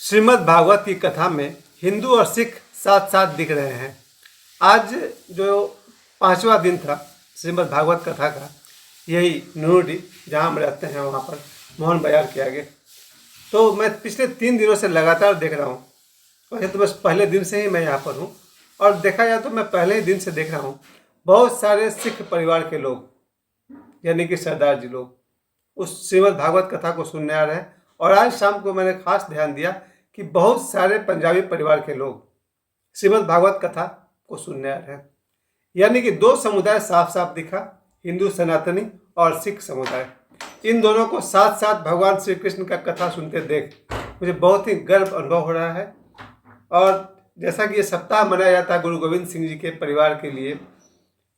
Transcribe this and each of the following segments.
श्रीमद् भागवत की कथा में हिंदू और सिख साथ साथ दिख रहे हैं। आज जो 5वां दिन था श्रीमद् भागवत कथा का, यही नूरुडी जहाँ हम रहते हैं वहाँ पर मोहन बाजार के आगे। तो मैं पिछले 3 दिनों से लगातार देख रहा हूँ। वैसे तो बस पहले दिन से ही मैं यहाँ पर हूँ और देखा जाए तो मैं पहले ही दिन से देख रहा हूँ बहुत सारे सिख परिवार के लोग, यानी कि सरदार जी लोग उस श्रीमद् भागवत कथा को सुनने आ रहे हैं। और आज शाम को मैंने खास ध्यान दिया कि बहुत सारे पंजाबी परिवार के लोग श्रीमद् भागवत कथा को सुनने आ रहे हैं। यानी कि 2 समुदाय साफ साफ दिखा, हिंदू सनातनी और सिख समुदाय। इन दोनों को साथ साथ भगवान श्री कृष्ण का कथा सुनते देख मुझे बहुत ही गर्व अनुभव हो रहा है। और जैसा कि ये सप्ताह मनाया जाता है गुरु गोविंद सिंह जी के परिवार के लिए,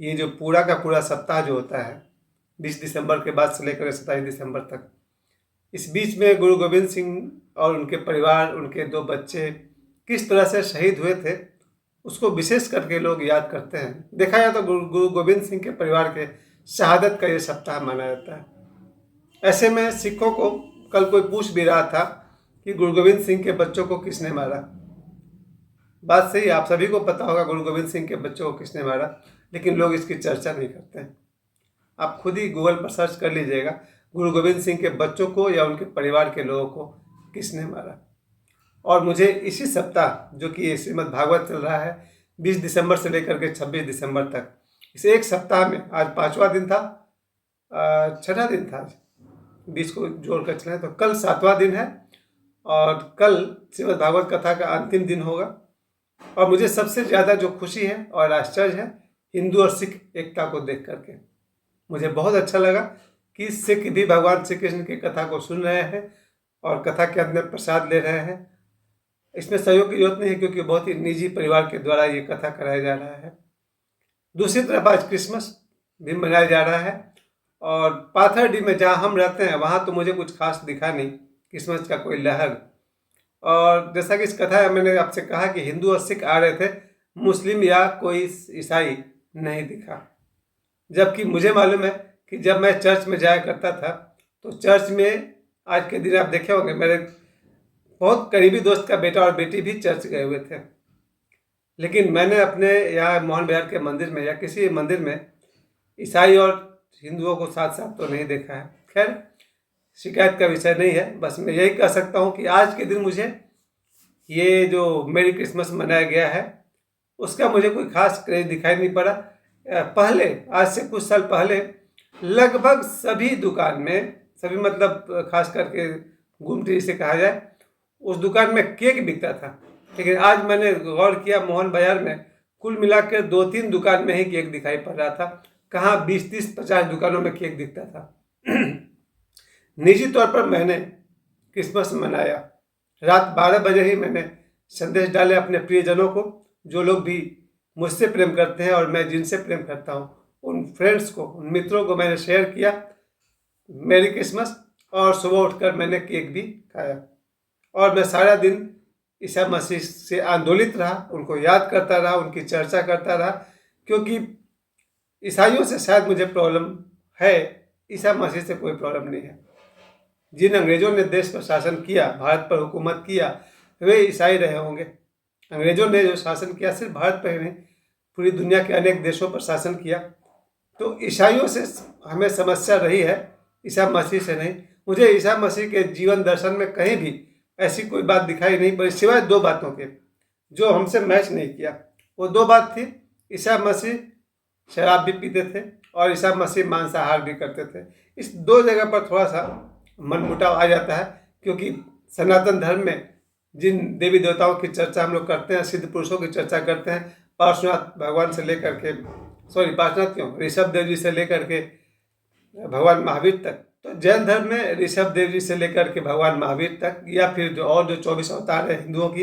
ये जो पूरा का पूरा सप्ताह जो होता है 20 दिसंबर के बाद से लेकर 27 दिसंबर तक, इस बीच में गुरु गोविंद सिंह और उनके परिवार, उनके 2 बच्चे किस तरह से शहीद हुए थे उसको विशेष करके लोग याद करते हैं। देखा जाए तो गुरु गोविंद सिंह के परिवार के शहादत का ये सप्ताह मनाया जाता है। ऐसे में सिखों को कल कोई पूछ भी रहा था कि गुरु गोविंद सिंह के बच्चों को किसने मारा। बात सही, आप सभी को पता होगा गुरु गोविंद सिंह के बच्चों को किसने मारा, लेकिन लोग इसकी चर्चा नहीं करते हैं। आप खुद ही गूगल पर सर्च कर लीजिएगा गुरु गोविंद सिंह के बच्चों को या उनके परिवार के लोगों को किसने मारा। और मुझे इसी सप्ताह, जो कि श्रीमद् भागवत चल रहा है 20 दिसंबर से लेकर के 26 दिसंबर तक, इस एक सप्ताह में आज 5वां दिन था, 6ठा दिन था, 20 को जोड़कर चले तो कल 7वां दिन है और कल श्रीमद् भागवत कथा का अंतिम दिन होगा। और मुझे सबसे ज़्यादा जो खुशी है और आश्चर्य है हिंदू और सिख एकता को देख करके। मुझे बहुत अच्छा लगा कि सिख भी भगवान श्री कृष्ण की कथा को सुन रहे हैं और कथा के अंत में प्रसाद ले रहे हैं। इसमें सहयोग की जरूरत नहीं है क्योंकि बहुत ही निजी परिवार के द्वारा ये कथा कराया जा रहा है। दूसरी तरफ आज क्रिसमस भी मनाया जा रहा है और पाथरडी में जहाँ हम रहते हैं वहाँ तो मुझे कुछ खास दिखा नहीं क्रिसमस का कोई लहर। और जैसा कि इस कथा में मैंने आपसे कहा कि हिंदू और सिख आ रहे थे, मुस्लिम या कोई ईसाई नहीं दिखा। जबकि मुझे मालूम है कि जब मैं चर्च में जाया करता था तो चर्च में आज के दिन आप देखे होंगे मेरे बहुत करीबी दोस्त का बेटा और बेटी भी चर्च गए हुए थे। लेकिन मैंने अपने यहाँ मोहन बाजार के मंदिर में या किसी मंदिर में ईसाई और हिंदुओं को साथ साथ तो नहीं देखा है। खैर, शिकायत का विषय नहीं है। बस मैं यही कह सकता हूँ कि आज के दिन मुझे ये जो मेरी क्रिसमस मनाया गया है उसका मुझे कोई खास क्रेज दिखाई नहीं पड़ा। पहले, आज से कुछ साल पहले लगभग सभी दुकान में, सभी मतलब खास करके गुमटी से कहा जाए, उस दुकान में केक बिकता था। लेकिन आज मैंने गौर किया मोहन बाजार में कुल मिलाकर 2-3 दुकान में ही केक दिखाई पड़ रहा था। कहाँ 20-30-50 दुकानों में केक दिखता था। निजी तौर पर मैंने क्रिसमस मनाया। रात 12 बजे ही मैंने संदेश डाले अपने प्रियजनों को, जो लोग भी मुझसे प्रेम करते हैं और मैं जिनसे प्रेम करता हूँ, उन फ्रेंड्स को, उन मित्रों को मैंने शेयर किया मेरी क्रिसमस। और सुबह उठकर मैंने केक भी खाया और मैं सारा दिन ईसा मसीह से आंदोलित रहा, उनको याद करता रहा, उनकी चर्चा करता रहा। क्योंकि ईसाइयों से शायद मुझे प्रॉब्लम है, ईसा मसीह से कोई प्रॉब्लम नहीं है। जिन अंग्रेजों ने देश पर शासन किया, भारत पर हुकूमत किया, वे ईसाई रहे होंगे। अंग्रेजों ने जो शासन किया सिर्फ भारत पर ही नहीं, पूरी दुनिया के अनेक देशों पर शासन किया। तो ईसाइयों से हमें समस्या रही है, ईसा मसीह से नहीं। मुझे ईसा मसीह के जीवन दर्शन में कहीं भी ऐसी कोई बात दिखाई नहीं पड़ी, सिवाय 2 बातों के जो हमसे मैच नहीं किया। वो 2 बात थी, ईसा मसीह शराब भी पीते थे और ईसा मसीह मांसाहार भी करते थे। इस 2 जगह पर थोड़ा सा मनमुटाव आ जाता है। क्योंकि सनातन धर्म में जिन देवी देवताओं की चर्चा हम लोग करते हैं, सिद्ध पुरुषों की चर्चा करते हैं, पार्श्वनाथ भगवान से लेकर के, पार्श्वनाथ क्यों, ऋषभ देव जी से लेकर के भगवान महावीर तक। तो जैन धर्म में ऋषभ देव जी से लेकर के भगवान महावीर तक, या फिर जो 24 अवतार है हिंदुओं की,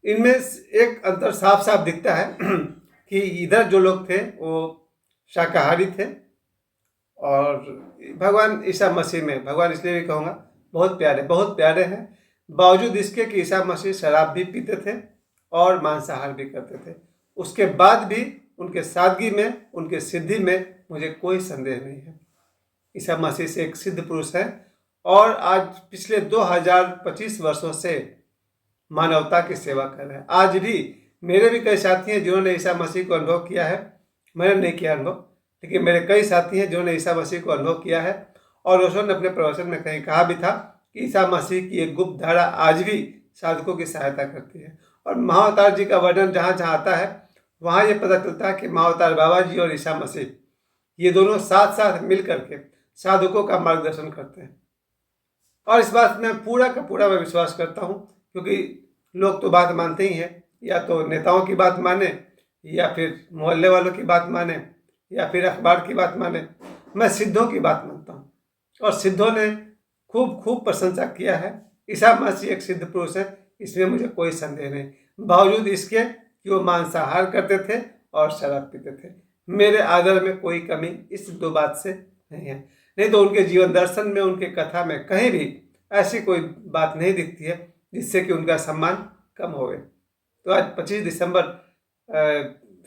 इनमें एक अंतर साफ साफ दिखता है कि इधर जो लोग थे वो शाकाहारी थे और भगवान ईसा मसीह में, भगवान इसलिए भी कहूँगा बहुत प्यारे हैं, बावजूद इसके कि ईसा मसीह शराब भी पीते थे और मांसाहार भी करते थे। उसके बाद भी उनके सादगी में, उनके सिद्धि में मुझे कोई संदेह नहीं है। ईसा मसीह से एक सिद्ध पुरुष है और आज पिछले 2025 वर्षों से मानवता की सेवा कर रहे हैं। आज भी मेरे भी कई साथी हैं जिन्होंने ईसा मसीह को अनुभव किया है, मैंने नहीं किया अनुभव, लेकिन मेरे कई साथी हैं जिन्होंने ईसा मसीह को अनुभव किया है। और रोशन ने अपने प्रवचन में कहीं कहा भी था कि ईसा मसीह की एक गुप्त धारा आज भी साधकों की सहायता करती है। और महाअवतार जी का वर्णन जहाँ जहाँ आता है वहाँ ये पता चलता है कि महाअवतार बाबा जी और ईसा मसीह ये दोनों साथ साथ मिल करके साधकों का मार्गदर्शन करते हैं। और इस बात में पूरा का पूरा मैं विश्वास करता हूँ, क्योंकि लोग तो बात मानते ही हैं, या तो नेताओं की बात माने, या फिर मोहल्ले वालों की बात माने, या फिर अखबार की बात माने। मैं सिद्धों की बात मानता हूँ, और सिद्धों ने खूब खूब प्रशंसा किया है। ईसा मसीह एक सिद्ध पुरुष है, इसमें मुझे कोई संदेह नहीं, बावजूद इसके कि वो मांसाहार करते थे और शराब पीते थे। मेरे आदर में कोई कमी इस दो बात से नहीं है, नहीं तो उनके जीवन दर्शन में, उनके कथा में कहीं भी ऐसी कोई बात नहीं दिखती है जिससे कि उनका सम्मान कम होवे। तो आज 25 दिसंबर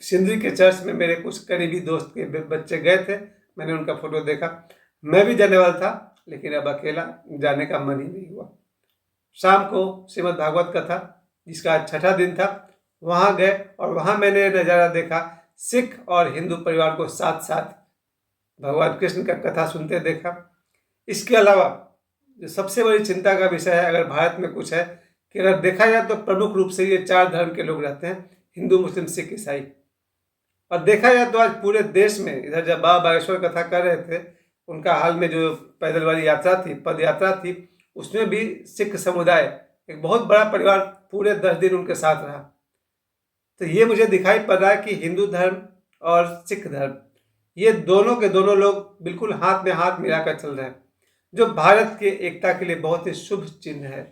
सिंदरी के चर्च में मेरे कुछ करीबी दोस्त के बच्चे गए थे, मैंने उनका फोटो देखा। मैं भी जाने वाला था, लेकिन अब अकेला जाने का मन ही नहीं हुआ। शाम को श्रीमद् भागवत कथा, जिसका आज छठा दिन था, वहाँ गए और वहाँ मैंने नज़ारा देखा, सिख और हिंदू परिवार को साथ साथ भगवान कृष्ण का कथा सुनते देखा। इसके अलावा जो सबसे बड़ी चिंता का विषय है, अगर भारत में कुछ है, कि अगर देखा जाए तो प्रमुख रूप से ये 4 धर्म के लोग रहते हैं, हिंदू, मुस्लिम, सिख, ईसाई। और देखा जाए तो आज पूरे देश में, इधर जब बाबा बागेश्वर कथा कर रहे थे, उनका हाल में जो पैदल वाली यात्रा थी, पद यात्रा थी, उसमें भी सिख समुदाय, एक बहुत बड़ा परिवार, पूरे 10 दिन उनके साथ रहा। तो ये मुझे दिखाई पड़ रहा है कि हिंदू धर्म और सिख धर्म, ये दोनों के दोनों लोग बिल्कुल हाथ में हाथ मिलाकर चल रहे हैं, जो भारत के एकता के लिए बहुत ही शुभ चिन्ह है।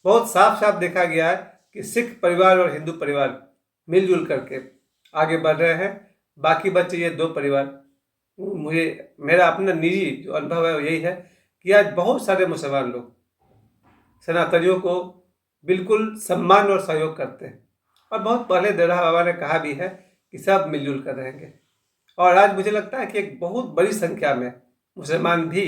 बहुत साफ साफ देखा गया है कि सिख परिवार और हिंदू परिवार मिलजुल करके आगे बढ़ रहे हैं। बाकी बच्चे ये 2 परिवार, मुझे मेरा अपना निजी जो अनुभव है वो यही है कि आज बहुत सारे मुसलमान लोग सनातनियों को बिल्कुल सम्मान और सहयोग करते हैं। और बहुत पहले दर्रा बाबा ने कहा भी है कि सब मिलजुल कर रहेंगे। और आज मुझे लगता है कि एक बहुत बड़ी संख्या में मुसलमान भी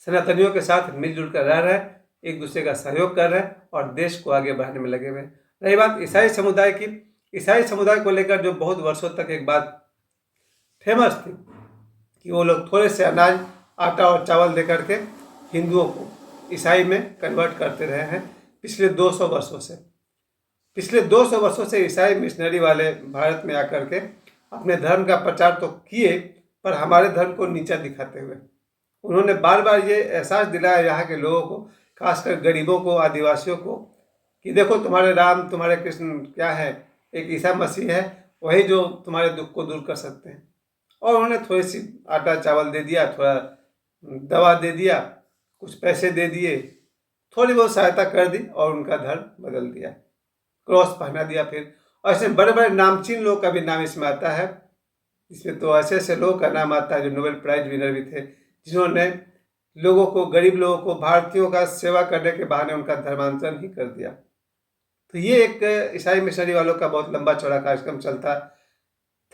सनातनियों के साथ मिलजुल कर रह रहे हैं, एक दूसरे का सहयोग कर रहे हैं और देश को आगे बढ़ाने में लगे हुए हैं। रही बात ईसाई समुदाय की, ईसाई समुदाय को लेकर जो बहुत वर्षों तक एक बात फेमस थी कि वो लोग थोड़े से अनाज, आटा और चावल दे करके हिंदुओं को ईसाई में कन्वर्ट करते रहे हैं पिछले 200 वर्षों से। पिछले 200 वर्षों से ईसाई मिशनरी वाले भारत में आकर के अपने धर्म का प्रचार तो किए, पर हमारे धर्म को नीचा दिखाते हुए उन्होंने बार बार ये एहसास दिलाया यहाँ के लोगों को, खासकर गरीबों को, आदिवासियों को, कि देखो तुम्हारे राम, तुम्हारे कृष्ण क्या है, एक ईसा मसीह है, वही जो तुम्हारे दुख को दूर कर सकते हैं। और उन्होंने थोड़ी सी आटा चावल दे दिया, थोड़ा दवा दे दिया, कुछ पैसे दे दिए, थोड़ी बहुत सहायता कर दी और उनका धर्म बदल दिया, क्रॉस पहना दिया। फिर और ऐसे बड़े बड़े नामचीन लोग का भी नाम इसमें आता है, इसमें तो ऐसे ऐसे लोगों का नाम आता है जो नोबेल प्राइज विनर भी थे, जिन्होंने लोगों को, गरीब लोगों को, भारतीयों का सेवा करने के बहाने उनका धर्मांतरण ही कर दिया। तो ये एक ईसाई मिशनरी वालों का बहुत लंबा चौड़ा कार्यक्रम चलता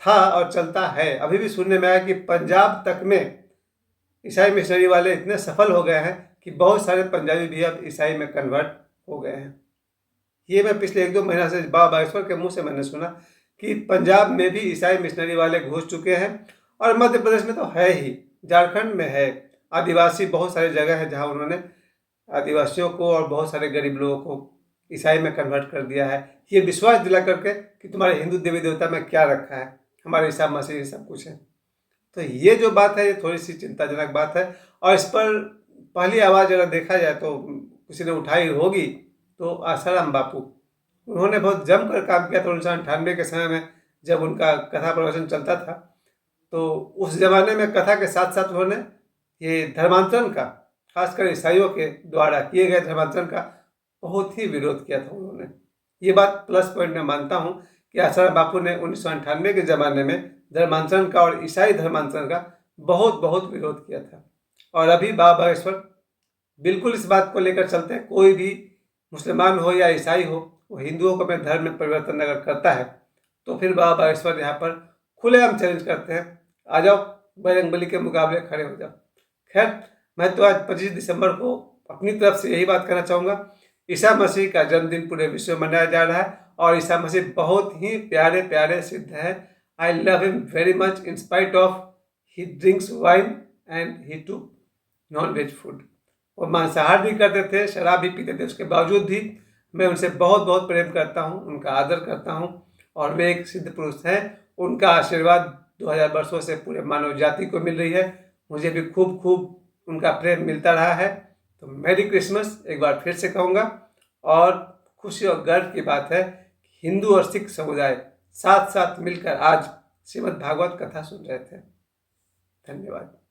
था और चलता है। अभी भी सुनने में आया कि पंजाब तक में ईसाई मिशनरी वाले इतने सफल हो गए हैं कि बहुत सारे पंजाबी भी अब ईसाई में कन्वर्ट हो गए हैं। ये मैं पिछले 1-2 महीना से बाबा बागेश्वर के मुंह से मैंने सुना कि पंजाब में भी ईसाई मिशनरी वाले घुस चुके हैं, और मध्य प्रदेश में तो है ही, झारखंड में है, आदिवासी बहुत सारी जगह है जहाँ उन्होंने आदिवासियों को और बहुत सारे गरीब लोगों को ईसाई में कन्वर्ट कर दिया है, ये विश्वास दिला करके कि तुम्हारे हिंदू देवी देवता में क्या रखा है, हमारे ईसा मसीह सब कुछ है। तो ये जो बात है ये थोड़ी सी चिंताजनक बात है। और इस पर पहली आवाज़ अगर देखा जाए तो किसी ने उठाई होगी तो आसाराम बापू, उन्होंने बहुत जमकर काम किया था 1998 के समय में, जब उनका कथा प्रवचन चलता था। तो उस जमाने में कथा के साथ साथ उन्होंने ये धर्मांतरण का, खासकर ईसाइयों के द्वारा किए गए धर्मांतरण का बहुत ही विरोध किया था उन्होंने। ये बात प्लस पॉइंट मैं मानता हूँ कि आसाराम बापू ने 1998 के ज़माने में धर्मांतरण का और ईसाई धर्मांतरण का बहुत बहुत विरोध किया था। और अभी बाबा बागेश्वर बिल्कुल इस बात को लेकर चलते हैं, कोई भी मुसलमान हो या ईसाई हो, वो हिंदुओं को अपने धर्म में परिवर्तन अगर करता है तो फिर बाबा बागेश्वर यहाँ पर खुलेआम चैलेंज करते हैं, आ जाओ बजरंगबली के मुकाबले खड़े हो जाओ। खैर, मैं तो आज 25 दिसंबर को अपनी तरफ से यही बात कहना चाहूँगा ईसा मसीह का जन्मदिन पूरे विश्व में मनाया जा रहा है और ईसा मसीह बहुत ही प्यारे प्यारे सिद्ध है। I love him very much in spite of he drinks wine and he too non veg food. वो मांसाहार भी करते थे, शराब भी पीते थे, उसके बावजूद भी मैं उनसे बहुत बहुत प्रेम करता हूँ, उनका आदर करता हूँ और वे एक सिद्ध पुरुष हैं। उनका आशीर्वाद 2000 वर्षों से पूरे मानव जाति को मिल रही है। मुझे भी खूब खूब उनका प्रेम मिलता रहा है। तो मैरी क्रिसमस एक बार फिर से कहूँगा। और खुशी और गर्व की बात है कि हिंदू और सिख समुदाय साथ साथ मिलकर आज श्रीमद् भागवत कथा सुन रहे थे। धन्यवाद।